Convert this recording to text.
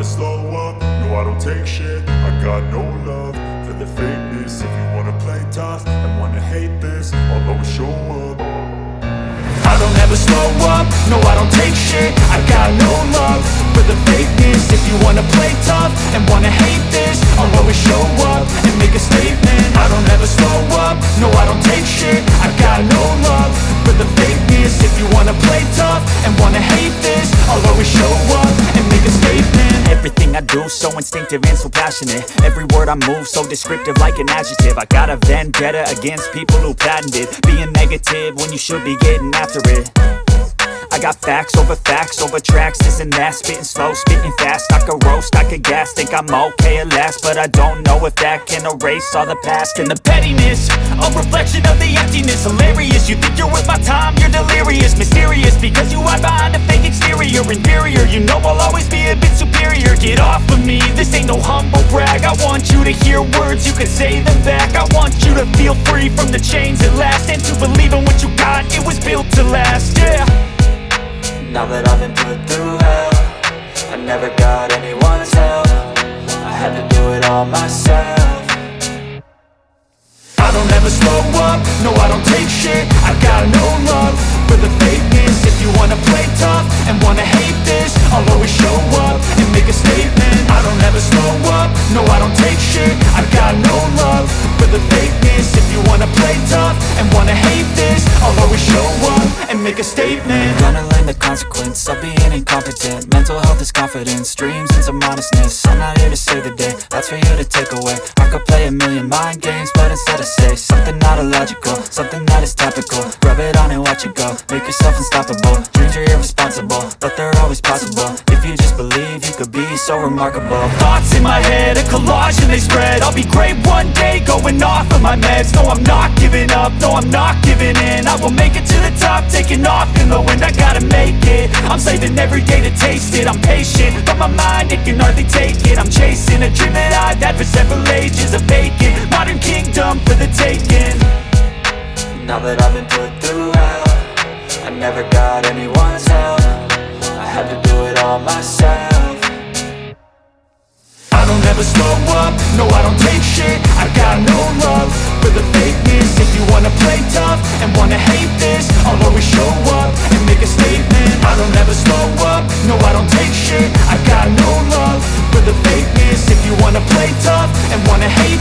slow up, no I don't take shit. I got no love for the fakeness. If you wanna play tough and wanna hate this, I'll always show up. I don't ever slow up, no I don't take shit. I got no love for the fakeness. If you wanna play tough and wanna hate this, I'll always show up and make a statement. I don't ever slow up, no I don't take shit. I got no love for the fakeness. If you wanna play tough and wanna hate this, I'll always show up and make a statement. Everything I do so instinctive and so passionate. Every word I move so descriptive like an adjective. I got a vendetta against people who patented being negative when you should be getting after it. I got facts over tracks, this and that. Spitting slow, spitting fast, I could roast, I could gas. Think I'm okay at last, but I don't know if that can erase all the past. And the pettiness, a reflection of the emptiness. Hilarious, you think you're worth my time, you're delirious. Mysterious, because you hide behind a fake exterior. Inferior, you know I'll always be a bit superior. Get off of me, this ain't no humble brag. I want you to hear words, you can say them back. I want you to feel free from the chains at last, and to believe in what you got, it was built to last, yeah. Now that I've been put through hell, I never got anyone's help. I had to do it all myself. I don't ever slow up, no I don't take shit. I got no love for the fakeness. If you wanna play tough and wanna hate this, I'll always show up and make a statement. I don't ever slow up, no I don't take shit. I got no love for the fakeness. If you wanna play tough and wanna hate this, I'll always show up and make a statement. Gonna learn the consequence of being incompetent. Mental health is confidence, dreams and some honestness. I'm not here to save the day, that's for you to take away. I could play a million mind games, but instead I say something not illogical, something that is topical. Rub it on and watch it go, make yourself unstoppable. Dreams are irresponsible, but they're always possible. If you just believe, you could be so remarkable. Thoughts in my head, a collage and they spread. I'll be great one day, going off of my meds. No, I'm not giving up, no, I'm not giving in. I will make it to the top, taking off in the wind. I gotta make it, I'm saving every day to taste it. I'm patient, but my mind, it can hardly take it. I'm chasing a dream that I've had for several ages. A vacant, modern kingdom for the taking. Now that I've been put through hell, I never got anyone's help. I had to do it all myself. I don't ever slow up, no I don't take shit. I got no love for the fakeness. If you wanna play tough and wanna hate this, I'll always show up and make a statement. I don't ever slow up, no I don't take shit. I got no love for the fakeness. If you wanna play tough and wanna hate